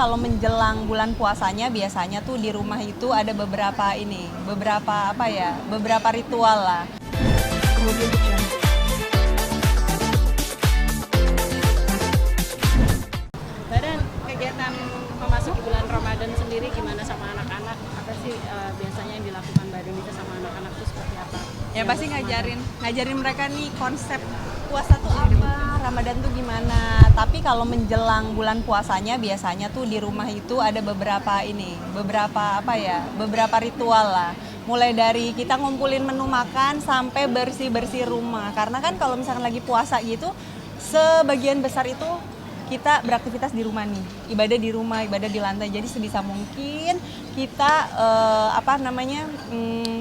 kalau menjelang bulan puasanya biasanya tuh di rumah itu ada beberapa ritual lah. Badan kegiatan memasuki bulan Ramadan sendiri gimana sama anak-anak? Apa sih biasanya yang dilakukan Mbak Denisa sama anak-anak itu seperti apa? Ya pasti ngajarin mereka nih konsep puasa tuh apa, Ramadan tuh gimana. Tapi kalau menjelang bulan puasanya biasanya tuh di rumah itu ada beberapa ritual lah. Mulai dari kita ngumpulin menu makan sampai bersih-bersih rumah. Karena kan kalau misalkan lagi puasa gitu, sebagian besar itu kita beraktivitas di rumah nih, ibadah di rumah, ibadah di lantai. Jadi sebisa mungkin kita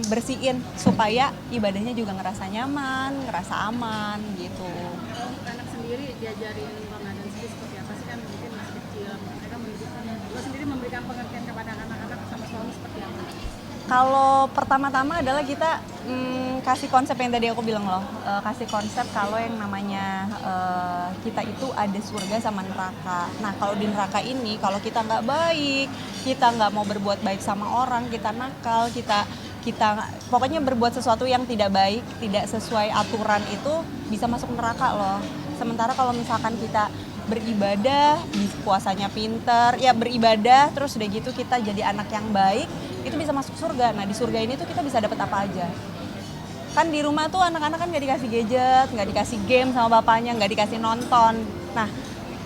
bersihin supaya ibadahnya juga ngerasa nyaman, ngerasa aman gitu. Kalau untuk anak sendiri diajarin Ramadan sendiri seperti apa sih, kan mungkin masih kecil, mereka lo sendiri memberikan pengertian kepada anak-anak sama suami seperti apa? Kalau pertama-tama adalah kita kasih konsep yang tadi aku bilang loh, kasih konsep kalau yang namanya kita itu ada surga sama neraka. Nah kalau di neraka ini, kalau kita nggak baik, kita nggak mau berbuat baik sama orang, kita nakal, kita pokoknya berbuat sesuatu yang tidak baik, tidak sesuai aturan itu bisa masuk neraka loh. Sementara kalau misalkan kita beribadah, puasanya pinter, ya beribadah, terus udah gitu kita jadi anak yang baik, itu bisa masuk surga. Nah di surga ini tuh kita bisa dapat apa aja. Kan di rumah tuh anak-anak kan nggak dikasih gadget, nggak dikasih game sama bapaknya, nggak dikasih nonton. Nah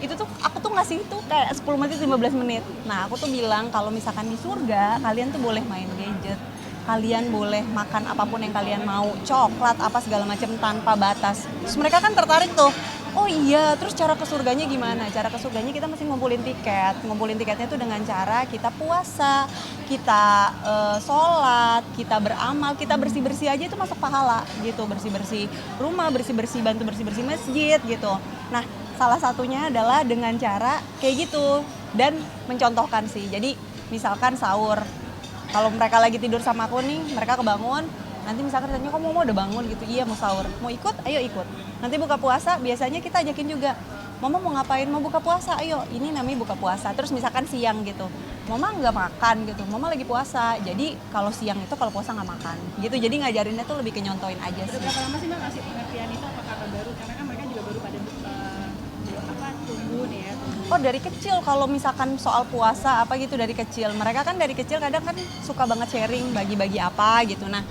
itu tuh aku tuh ngasih itu kayak 10 menit, 15 menit. Nah aku tuh bilang kalau misalkan di surga kalian tuh boleh main gadget, kalian boleh makan apapun yang kalian mau, coklat apa segala macam tanpa batas. Terus mereka kan tertarik tuh. Oh iya, terus cara ke surganya gimana? Cara ke surganya kita mesti ngumpulin tiket. Ngumpulin tiketnya tuh dengan cara kita puasa, kita sholat, kita beramal, kita bersih-bersih aja itu masuk pahala gitu. Bersih-bersih rumah, bersih-bersih, bantu bersih-bersih masjid gitu. Nah, salah satunya adalah dengan cara kayak gitu dan mencontohkan sih. Jadi misalkan sahur, kalau mereka lagi tidur sama aku nih, mereka kebangun, nanti misalkan tanya, kok Mama udah bangun gitu, iya mau sahur, mau ikut, ayo ikut. Nanti buka puasa, biasanya kita ajakin juga, Mama mau ngapain, mau buka puasa, ayo, ini namanya buka puasa. Terus misalkan siang gitu, Mama nggak makan gitu, Mama lagi puasa, jadi kalau siang itu kalau puasa nggak makan gitu. Jadi ngajarinnya tuh lebih ke nyontoin aja sih. Udah berapa lama sih Mbak kasih pengertian itu, apakah baru? Karena kan mereka juga baru pada tumbuh nih ya. Oh dari kecil, kalau misalkan soal puasa apa gitu dari kecil. Mereka kan dari kecil kadang kan suka banget sharing, bagi-bagi apa gitu. Nah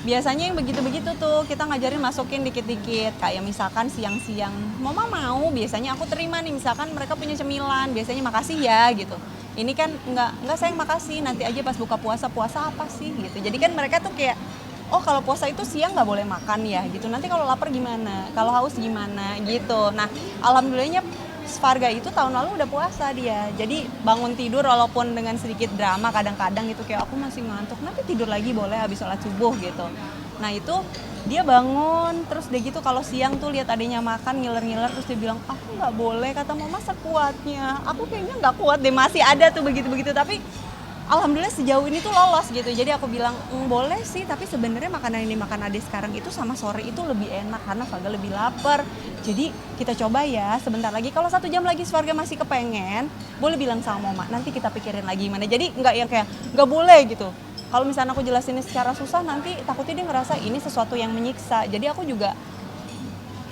biasanya yang begitu-begitu tuh kita ngajarin masukin dikit-dikit. Kayak misalkan siang-siang, Mama mau, biasanya aku terima nih. Misalkan mereka punya cemilan, biasanya makasih ya gitu. Ini kan enggak sayang makasih, nanti aja pas buka puasa, puasa apa sih gitu. Jadi kan mereka tuh kayak, oh kalau puasa itu siang nggak boleh makan ya gitu. Nanti kalau lapar gimana? Kalau haus gimana gitu. Nah alhamdulillahnya Sparga itu tahun lalu udah puasa dia. Jadi bangun tidur walaupun dengan sedikit drama kadang-kadang gitu kayak aku masih ngantuk, nanti tidur lagi boleh habis sholat subuh gitu. Nah itu dia bangun terus dia gitu kalau siang tuh lihat adiknya makan ngiler-ngiler terus dia bilang aku nggak boleh, kata Mama sekuatnya. Aku kayaknya nggak kuat deh, masih ada tuh begitu-begitu, tapi alhamdulillah sejauh ini tuh lolos gitu. Jadi aku bilang boleh sih, tapi sebenarnya makanan yang dimakan adik sekarang itu sama sore itu lebih enak karena Swarga lebih lapar. Jadi kita coba ya sebentar lagi. Kalau 1 jam lagi Swarga masih kepengen, boleh bilang sama Mama. Nanti kita pikirin lagi gimana. Jadi nggak yang kayak nggak boleh gitu. Kalau misalnya aku jelasinnya secara susah nanti takutnya dia ngerasa ini sesuatu yang menyiksa. Jadi aku juga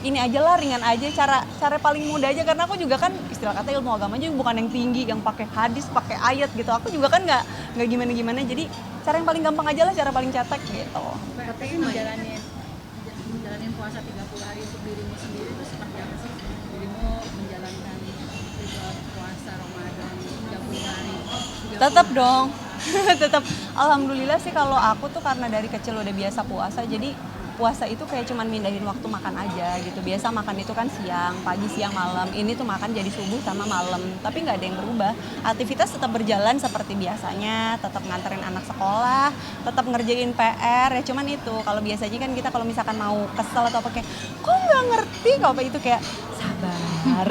ini aja lah, ringan aja, cara paling mudah aja, karena aku juga kan istilah kata ilmu agama juga bukan yang tinggi yang pakai hadis, pakai ayat gitu. Aku juga kan nggak gimana-gimana, jadi cara yang paling gampang aja lah, cara paling cetek gitu. Tapi menjalanin puasa 30 hari untuk dirimu sendiri itu seperti apa sih? Dirimu menjalankan ritual puasa Ramadan 30 hari. Tetap dong. Tetap alhamdulillah sih kalau aku tuh karena dari kecil udah biasa puasa, jadi puasa itu kayak cuman mindahin waktu makan aja gitu. Biasa makan itu kan siang, pagi, siang, malam. Ini tuh makan jadi subuh sama malam. Tapi nggak ada yang berubah. Aktivitas tetap berjalan seperti biasanya. Tetap nganterin anak sekolah, tetap ngerjain PR. Ya cuman itu. Kalau biasanya kan kita kalau misalkan mau kesel atau apa kayak, kok nggak ngerti? Kalau apa itu kayak sabar.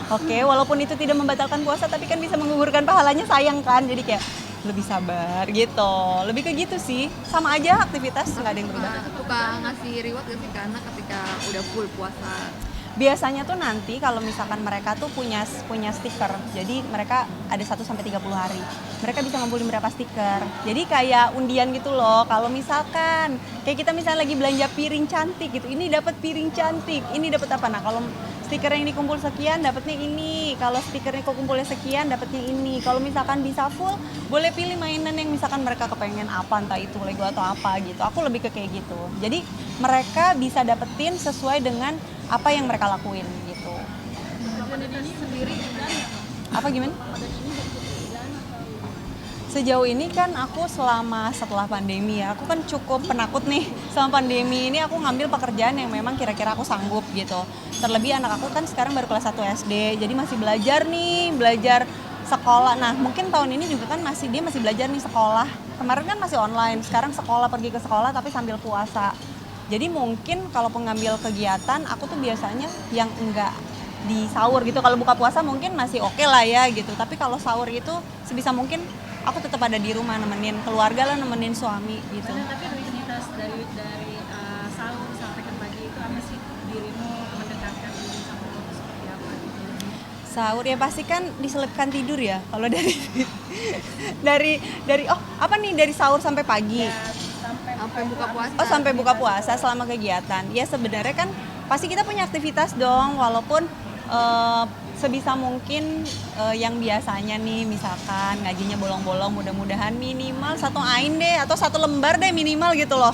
Oke, walaupun itu tidak membatalkan puasa, tapi kan bisa menggugurkan pahalanya, sayang kan? Jadi kayak lebih sabar gitu, lebih ke gitu sih, sama aja aktivitas, nggak ada yang berubah. Suka ngasih reward gak sih ke anak ketika udah full puasa? Biasanya tuh nanti kalau misalkan mereka tuh punya punya stiker. Jadi mereka ada 1 sampai 30 hari. Mereka bisa ngumpulin berapa stiker. Jadi kayak undian gitu loh. Kalau misalkan kayak kita misalnya lagi belanja piring cantik gitu. Ini dapat piring cantik, ini dapat apa? Nah, kalau stiker yang dikumpul sekian dapatnya ini. Kalau stikernya kok kumpulnya sekian dapatnya ini. Kalau misalkan bisa full, boleh pilih mainan yang misalkan mereka kepengen apa, entah itu Lego atau apa gitu. Aku lebih ke kayak gitu. Jadi mereka bisa dapetin sesuai dengan apa yang mereka lakuin gitu. Ini sendiri dan Apa gimana? Sejauh ini kan aku setelah pandemi ya, aku kan cukup penakut nih sama pandemi ini. Aku ngambil pekerjaan yang memang kira-kira aku sanggup gitu. Terlebih anak aku kan sekarang baru kelas 1 SD, jadi masih belajar sekolah. Nah, mungkin tahun ini juga kan dia masih belajar nih sekolah. Kemarin kan masih online, sekarang pergi ke sekolah tapi sambil puasa. Jadi mungkin kalau pengambil kegiatan, aku tuh biasanya yang enggak di sahur gitu. Kalau buka puasa mungkin masih oke lah ya gitu. Tapi kalau sahur itu sebisa mungkin aku tetap ada di rumah nemenin keluarga lah, nemenin suami gitu. tapi rutinitas dari sahur sampai ke pagi itu apa sih dirimu mendekatkan diri sama Allah seperti apa gitu? Sahur ya pasti kan diselipkan tidur ya. Kalau dari sahur sampai pagi. Sampai buka puasa. Oh, sampai buka puasa selama kegiatan. Ya sebenarnya kan pasti kita punya aktivitas dong, walaupun sebisa mungkin yang biasanya nih misalkan ngajinya bolong-bolong, mudah-mudahan minimal 1 ain deh atau 1 lembar deh minimal gitu loh.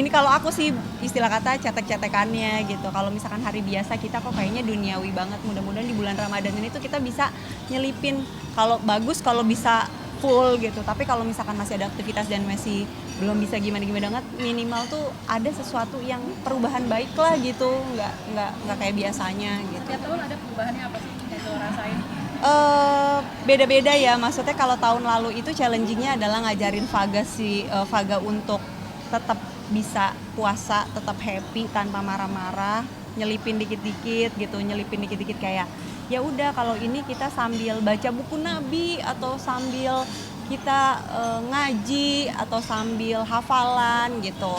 Kalau aku sih istilah kata cetek-cetekannya gitu. Kalau misalkan hari biasa kita kok kayaknya duniawi banget. Mudah-mudahan di bulan Ramadan ini tuh kita bisa nyelipin, kalau bagus kalau bisa full gitu. Tapi kalau misalkan masih ada aktivitas dan masih belum bisa gimana-gimana banget, minimal tuh ada sesuatu yang perubahan baik lah gitu. Nggak kayak biasanya gitu. Setiap tahun ada perubahannya apa sih yang lo rasain? Beda-beda ya. Maksudnya kalau tahun lalu itu challengingnya adalah ngajarin Vaga untuk tetap bisa puasa, tetap happy tanpa marah-marah, nyelipin dikit-dikit kayak ya udah kalau ini kita sambil baca buku Nabi atau sambil kita ngaji atau sambil hafalan gitu.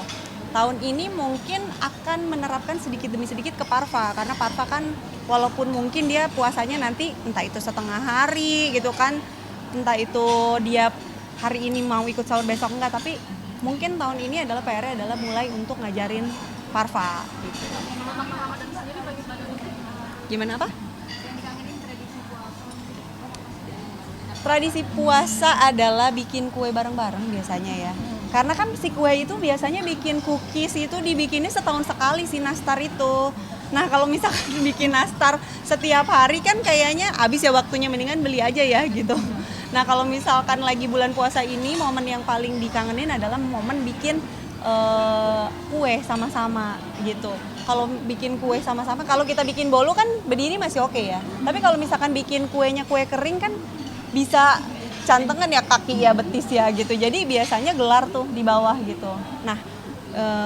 Tahun ini mungkin akan menerapkan sedikit demi sedikit ke Parva, karena Parva kan walaupun mungkin dia puasanya nanti entah itu setengah hari gitu kan, entah itu dia hari ini mau ikut sahur besok enggak, tapi mungkin tahun ini adalah PR-nya adalah mulai untuk ngajarin Parva gitu. Gimana apa? Tradisi puasa adalah bikin kue bareng-bareng biasanya ya. Karena kan si kue itu biasanya bikin cookies itu dibikinnya setahun sekali si nastar itu. Nah kalau misalkan bikin nastar setiap hari kan kayaknya habis ya waktunya, mendingan beli aja ya gitu. Nah kalau misalkan lagi bulan puasa ini, momen yang paling dikangenin adalah momen bikin kue sama-sama gitu. Kalau bikin kue sama-sama, kalau kita bikin bolu kan berdiri masih oke ya. Tapi kalau misalkan bikin kuenya kue kering kan bisa cantengan ya kaki ya, betis ya gitu. Jadi biasanya gelar tuh di bawah gitu. Nah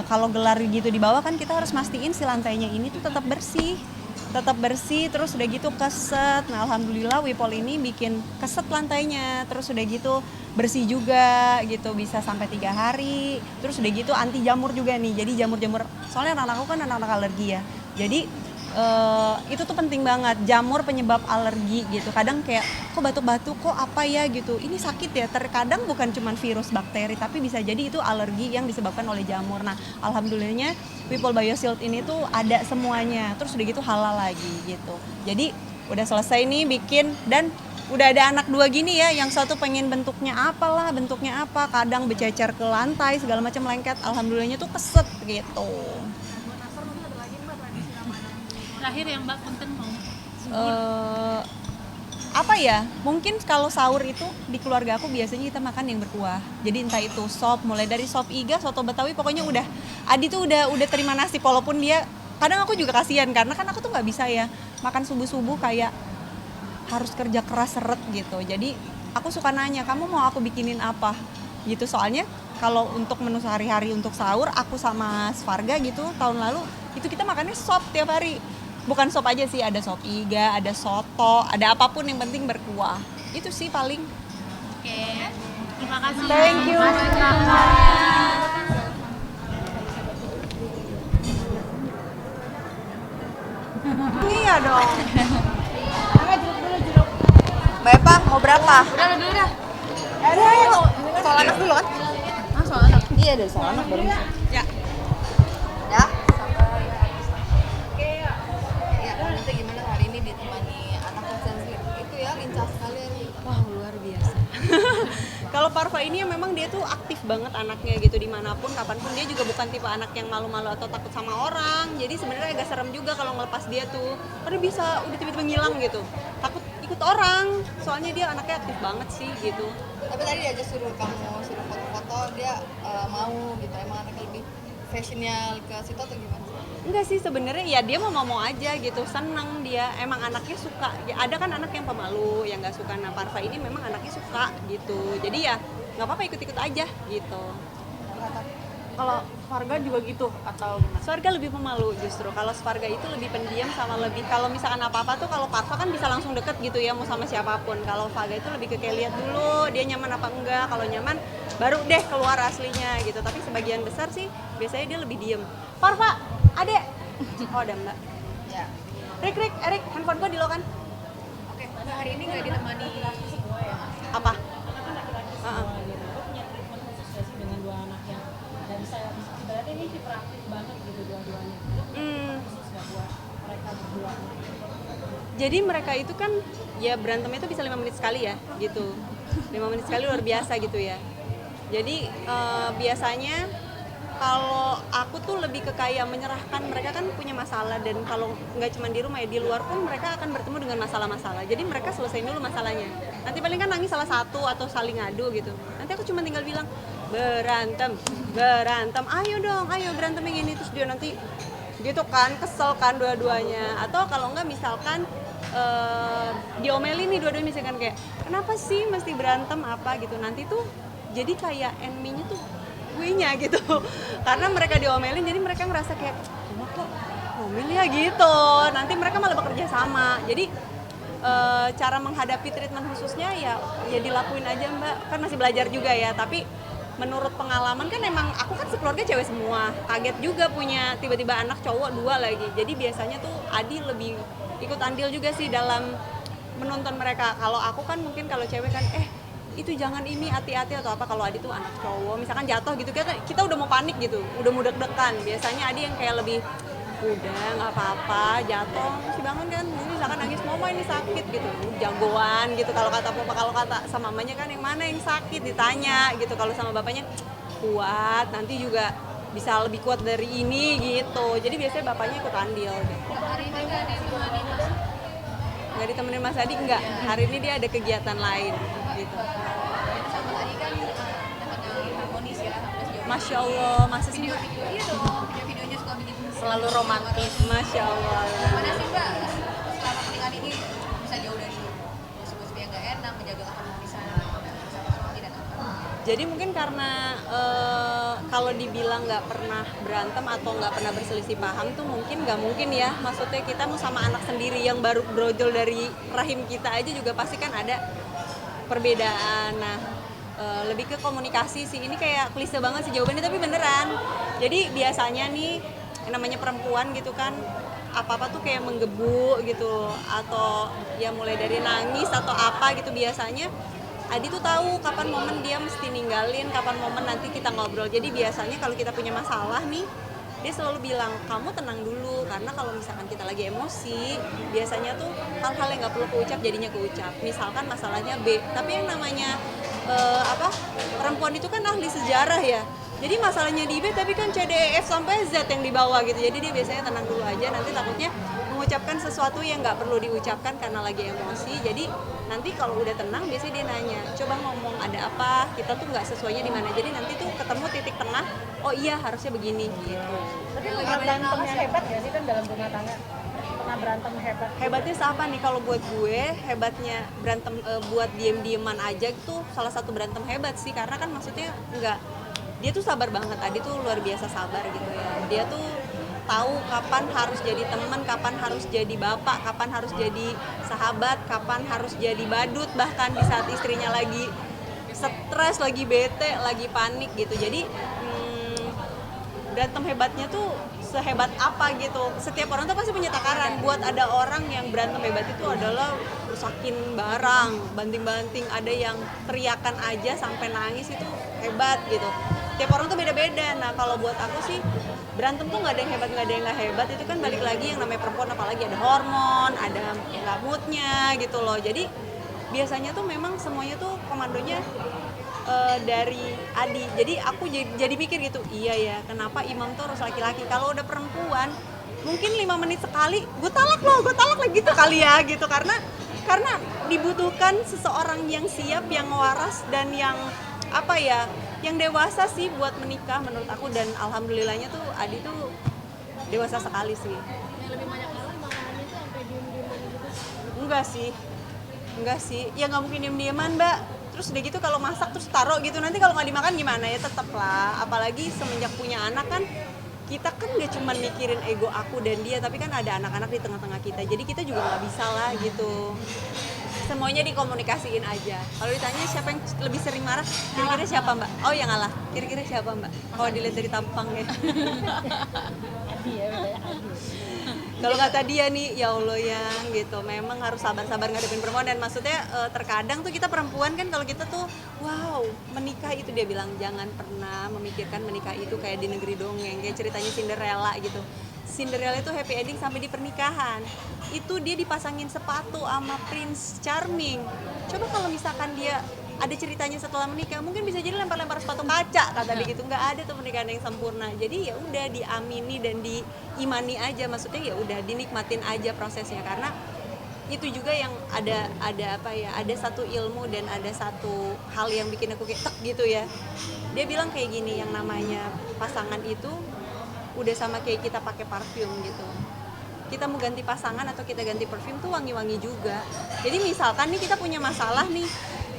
kalau gelar gitu di bawah kan kita harus mastiin si lantainya ini tuh tetap bersih, terus udah gitu keset. Nah alhamdulillah Wipol ini bikin keset lantainya, terus udah gitu bersih juga gitu, bisa sampai 3 hari. Terus udah gitu anti jamur juga nih, jadi jamur-jamur, soalnya anak-anakku kan anak-anak alergi ya, jadi itu tuh penting banget, jamur penyebab alergi gitu. Kadang kayak kok batuk-batuk, kok apa ya gitu, ini sakit ya, terkadang bukan cuma virus bakteri tapi bisa jadi itu alergi yang disebabkan oleh jamur. Nah alhamdulillahnya Wipol BioShield ini tuh ada semuanya, terus udah gitu halal lagi gitu. Jadi udah selesai nih bikin, dan udah ada anak 2 gini ya, yang satu pengen bentuknya apa, kadang bececer ke lantai segala macam lengket, alhamdulillahnya tuh keset gitu. Terakhir yang Mbak Punten mau apa ya, mungkin kalau sahur itu di keluarga aku biasanya kita makan yang berkuah. Jadi entah itu sop, mulai dari sop iga, soto betawi, pokoknya udah Adi tuh udah terima nasib, walaupun dia kadang aku juga kasihan karena kan aku tuh nggak bisa ya makan subuh kayak harus kerja keras seret gitu. Jadi aku suka nanya, kamu mau aku bikinin apa gitu, soalnya kalau untuk menu sehari-hari untuk sahur aku sama Svarga gitu tahun lalu itu kita makannya sop tiap hari. Bukan sop aja sih, ada sop iga, ada soto, ada apapun yang penting berkuah. Itu sih paling. Oke, terima kasih. Thank you. Iya dong. Mbak Epa, mau berapa? Udah dulu dah. Soal anak dulu kan? Ah, soal anak. Iya, dari soal anak baru. Ya. Ya. Ya, nanti gimana hari ini ditemani anak sensitif itu ya, lincah sekali ya. Wah, luar biasa. Kalau Parva ini ya memang dia tuh aktif banget anaknya gitu dimanapun, kapanpun. Dia juga bukan tipe anak yang malu-malu atau takut sama orang. Jadi sebenarnya agak serem juga kalau ngelepas dia tuh, karena bisa udah tiba-tiba ngilang gitu. Takut ikut orang, soalnya dia anaknya aktif banget sih gitu. Tapi tadi aja suruh foto-foto, dia mau gitu. Emang anaknya lebih fashionnya ke situ atau gimana? Enggak sih sebenarnya, ya dia mau aja gitu, seneng dia, emang anaknya suka. Ya, ada kan anak yang pemalu, yang nggak suka. Nah Parva ini memang anaknya suka gitu, jadi ya nggak apa-apa ikut-ikut aja gitu. Kalau Varga juga gitu atau gimana? Swarga lebih pemalu justru. Kalau Swarga itu lebih pendiam sama lebih, kalau misalkan apa-apa tuh, kalau Parva kan bisa langsung deket gitu ya, mau sama siapapun. Kalau Varga itu lebih ke kayak lihat dulu dia nyaman apa enggak. Kalau nyaman baru deh keluar aslinya gitu. Tapi sebagian besar sih biasanya dia lebih diem. Parva, adek. Oh ada mbak. Ya. Rik, Erik, handphone gua di lo kan? Oke, hari ini nggak ditemani Apa? Dengan dua anak yang dan saya ibaratnya ini hiperaktif banget gitu dua-duanya. Hmm. Khusus nggak buat mereka berdua. Jadi mereka itu kan ya berantemnya itu bisa 5 menit sekali ya gitu. 5 menit sekali luar biasa gitu ya. Jadi biasanya kalau aku tuh lebih ke kayak menyerahkan, mereka kan punya masalah, dan kalau nggak cuma di rumah ya di luar pun mereka akan bertemu dengan masalah-masalah. Jadi mereka selesaiin dulu masalahnya. Nanti paling kan nangis salah satu atau saling ngadu gitu. Nanti aku cuma tinggal bilang berantem, ayo berantem yang ini, terus dia nanti gitu kan kesel kan dua-duanya. Atau kalau nggak misalkan diomelin nih dua-duanya, misalkan kayak kenapa sih mesti berantem apa gitu, nanti tuh jadi kayak enemy-nya tuh gue-nya gitu. Karena mereka diomelin jadi mereka ngerasa kayak cuma kok ngomel ya gitu, nanti mereka malah bekerja sama. Jadi cara menghadapi treatment khususnya ya dilakuin aja mbak, kan masih belajar juga ya. Tapi menurut pengalaman kan emang aku kan sekeluarga cewek semua, kaget juga punya tiba-tiba anak cowok 2 lagi. Jadi biasanya tuh Adi lebih ikut andil juga sih dalam menonton mereka. Kalau aku kan mungkin kalau cewek kan itu jangan ini, hati-hati atau apa. Kalau Adi tuh anak cowok misalkan jatuh gitu, kita udah mau panik gitu, udah mau deg-degan. Biasanya Adi yang kayak lebih udah nggak apa-apa, jatuh mesti bangun kan, ini misalkan nangis mama ini sakit gitu, jagoan gitu. Kalau kata papa, kalau kata sama mamanya kan yang mana yang sakit ditanya gitu. Kalau sama bapaknya kuat, nanti juga bisa lebih kuat dari ini gitu. Jadi biasanya bapaknya ikut andil gitu. hari ini nggak ditemani Mas? Nggak ditemenin Mas Adi, enggak, hari ini dia ada kegiatan lain gitu. Sama tadi kan anak-anak harmonis ya, Masya Allah, masa sih Mbak? iya dong, videonya suka bikin Selalu romantis. Masya Allah. Gimana sih Mbak selama pernikahan ini bisa jauh dari gosip-gosip yang nggak enak, menjaga keharmonisan bersama suami dan anak? Jadi mungkin karena kalau dibilang nggak pernah berantem atau nggak pernah berselisih paham tuh mungkin nggak mungkin ya. Maksudnya kita mau sama anak sendiri yang baru brojol dari rahim kita aja juga pasti kan ada perbedaan. Nah lebih ke komunikasi sih. Ini kayak klise banget sih jawabannya tapi beneran. Jadi biasanya nih yang namanya perempuan gitu kan, apa-apa tuh kayak menggebu gitu, atau ya mulai dari nangis atau apa gitu. Biasanya Adi tuh tahu kapan momen dia mesti ninggalin, kapan momen nanti kita ngobrol. Jadi biasanya kalau kita punya masalah nih, dia selalu bilang kamu tenang dulu, karena kalau misalkan kita lagi emosi biasanya tuh hal-hal yang nggak perlu keucap jadinya keucap. Misalkan masalahnya B, tapi yang namanya perempuan itu kan ahli sejarah ya. Jadi masalahnya di B tapi kan C, D, E, F sampai Z yang dibawa gitu. Jadi dia biasanya tenang dulu aja, nanti takutnya mengucapkan sesuatu yang nggak perlu diucapkan karena lagi emosi. Jadi nanti kalau udah tenang biasanya dia nanya, coba ngomong ada apa, kita tuh nggak sesuainya di mana. Jadi nanti tuh ketemu titik tengah, oh iya harusnya begini gitu. Tapi pernah berantemnya hebat nggak sih kan dalam rumah tangga? Pernah berantem hebat? Hebatnya apa nih kalau buat gue? Hebatnya berantem buat diem-dieman aja itu salah satu berantem hebat sih, karena kan maksudnya dia tuh sabar banget. Adi tuh luar biasa sabar gitu ya. Dia tuh tahu kapan harus jadi teman, kapan harus jadi bapak, kapan harus jadi sahabat, kapan harus jadi badut, bahkan di saat istrinya lagi stres, lagi bete, lagi panik gitu. Jadi berantem hebatnya tuh sehebat apa gitu. Setiap orang tuh pasti punya takaran. Buat ada orang yang berantem hebat itu adalah rusakin barang, banting-banting, ada yang teriakan aja sampai nangis itu hebat gitu. Tiap orang tuh beda-beda. Nah kalau buat aku sih berantem tuh nggak ada yang hebat, nggak ada yang nggak hebat. Itu kan balik lagi yang namanya perempuan, apalagi ada hormon, ada nggak moodnya gitu loh. Jadi biasanya tuh memang semuanya tuh komandonya dari Adi. Jadi aku jadi mikir gitu, iya ya kenapa imam tuh harus laki-laki. Kalau udah perempuan mungkin 5 menit sekali gue talak lagi gitu kali ya gitu. Karena dibutuhkan seseorang yang siap, yang waras, dan yang apa ya, yang dewasa sih buat menikah menurut aku. Dan alhamdulillahnya tuh Adi tuh dewasa sekali sih. Yang lebih banyak kalah makanannya tuh sampai diem-dieman gitu. Enggak sih, ya nggak mungkin diem-dieman mbak. Terus udah gitu kalau masak terus taruh gitu, nanti kalau nggak dimakan gimana ya, tetep lah. Apalagi semenjak punya anak kan, kita kan gak cuma mikirin ego aku dan dia, tapi kan ada anak-anak di tengah-tengah kita. Jadi kita juga nggak bisa lah gitu. Semuanya dikomunikasiin aja. Kalau ditanya siapa yang lebih sering marah, kira-kira siapa mbak? Oh yang ngalah, kira-kira siapa mbak? Kalau dilihat dari tampangnya. Adi ya, bedanya Adi. Kalau kata dia nih, ya Allah yang gitu, memang harus sabar-sabar ngadepin perempuan. Dan maksudnya terkadang tuh kita perempuan kan, kalau kita tuh wow menikah itu, dia bilang jangan pernah memikirkan menikah itu kayak di negeri dongeng, kayak ceritanya Cinderella gitu. Cinderella itu happy ending sampai di pernikahan. Itu dia dipasangin sepatu sama Prince Charming. Coba kalau misalkan dia ada ceritanya setelah menikah, mungkin bisa jadi lempar-lempar sepatu kaca kata dia gitu. Nggak ada tuh pernikahan yang sempurna. Jadi ya udah diamini dan diimani aja, maksudnya ya udah dinikmatin aja prosesnya. Karena itu juga yang ada apa ya, ada satu ilmu dan ada satu hal yang bikin aku kayak tek gitu ya. Dia bilang kayak gini, yang namanya pasangan itu udah sama kayak kita pakai parfum gitu. Kita mau ganti pasangan atau kita ganti parfum tuh wangi-wangi juga. Jadi misalkan nih kita punya masalah nih,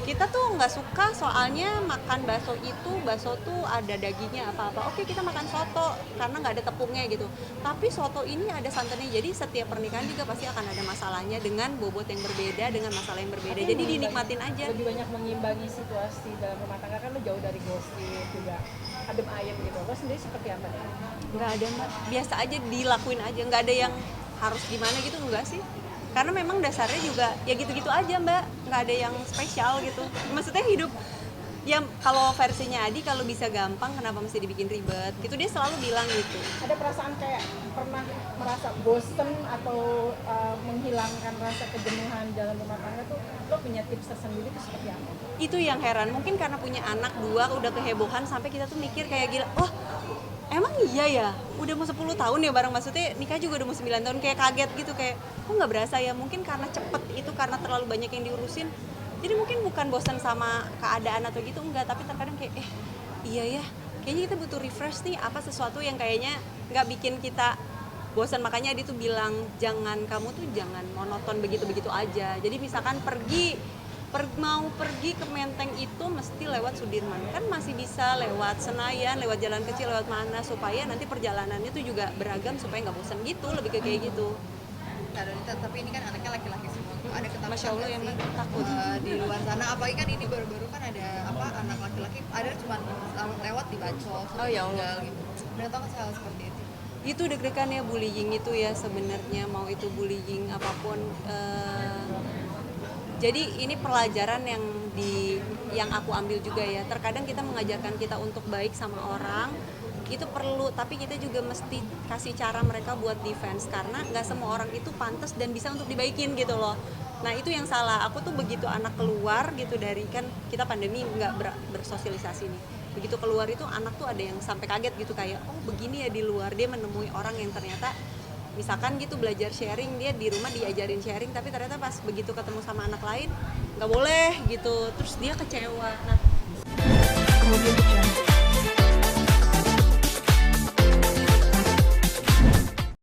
kita tuh nggak suka soalnya makan bakso tuh ada dagingnya apa-apa. Oke, kita makan soto karena nggak ada tepungnya gitu. Tapi soto ini ada santannya. Jadi setiap pernikahan juga pasti akan ada masalahnya dengan bobot yang berbeda, dengan masalah yang berbeda. Jadi dinikmatin aja. Lebih banyak mengimbangi situasi dalam rumah tangga, kan lu jauh dari gosip juga, adem ayem gitu. Lo sendiri seperti apa nih? Nggak ada mbak, biasa aja dilakuin aja. Nggak ada yang harus gimana gitu, enggak sih. Karena memang dasarnya juga ya gitu-gitu aja mbak, nggak ada yang spesial gitu. Maksudnya hidup ya, kalau versinya Adi kalau bisa gampang kenapa mesti dibikin ribet gitu, dia selalu bilang gitu. Ada perasaan kayak pernah merasa bosen atau menghilangkan rasa kejenuhan dalam rumah tangga tuh, lo punya tips tersendiri tuh seperti apa? Itu yang heran, mungkin karena punya anak 2 udah kehebohan sampai kita tuh mikir kayak gila, oh emang iya ya, udah mau 10 tahun ya bareng, maksudnya nikah juga udah mau 9 tahun, kayak kaget gitu, kayak kok nggak berasa ya. Mungkin karena cepet itu, karena terlalu banyak yang diurusin, jadi mungkin bukan bosan sama keadaan atau gitu, enggak, tapi terkadang kayak iya ya, kayaknya kita butuh refresh nih, apa sesuatu yang kayaknya nggak bikin kita bosan. Makanya dia tuh bilang kamu tuh jangan monoton begitu-begitu aja. Jadi misalkan mau pergi ke Menteng itu mesti lewat Sudirman, kan masih bisa lewat Senayan, lewat jalan kecil, lewat mana, supaya nanti perjalanannya tuh juga beragam supaya nggak bosan gitu, lebih ke kayak gitu. Nah, tapi ini kan anaknya laki-laki semua. Ada ketakutan Masya Allah ya nggak mbak, sih, takut. di luar sana, apalagi kan ini baru-baru kan ada apa, anak laki-laki ada cuma lewat dibacok, Oh, ya Allah. gitu. Udah tau nggak sih hal seperti itu? Itu deg-degan ya, bullying itu ya sebenarnya, mau itu bullying apapun. Jadi ini pelajaran yang aku ambil juga ya. Terkadang kita mengajarkan kita untuk baik sama orang itu perlu, tapi kita juga mesti kasih cara mereka buat defense, karena nggak semua orang itu pantas dan bisa untuk dibaikin gitu loh. Nah itu yang salah. Aku tuh begitu anak keluar gitu dari, kan kita pandemi nggak bersosialisasi nih. Begitu keluar itu anak tuh ada yang sampai kaget gitu, kayak oh begini ya di luar. Dia menemui orang yang ternyata misalkan gitu belajar sharing, dia di rumah diajarin sharing, tapi ternyata pas begitu ketemu sama anak lain nggak boleh gitu, terus dia kecewa. Nah